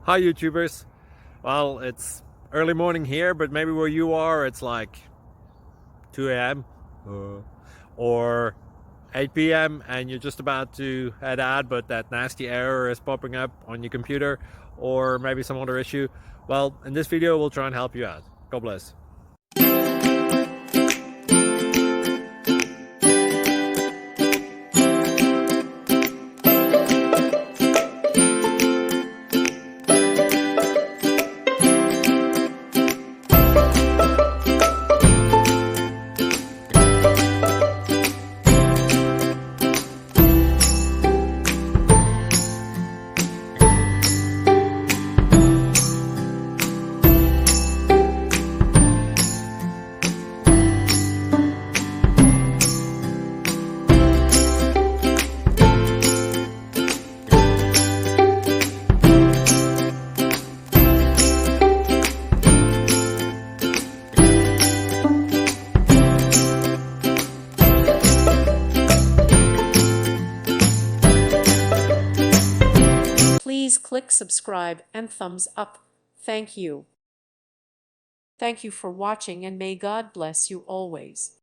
Hi YouTubers. Well, it's early morning here, but maybe where you are it's like 2 a.m. Or 8 p.m. and you're just about to head out, but that nasty error is popping up on your computer, or maybe some other issue. Well, in this video we'll try and help you out. God bless. Please click subscribe and thumbs up. Thank you. Thank you for watching, and may God bless you always.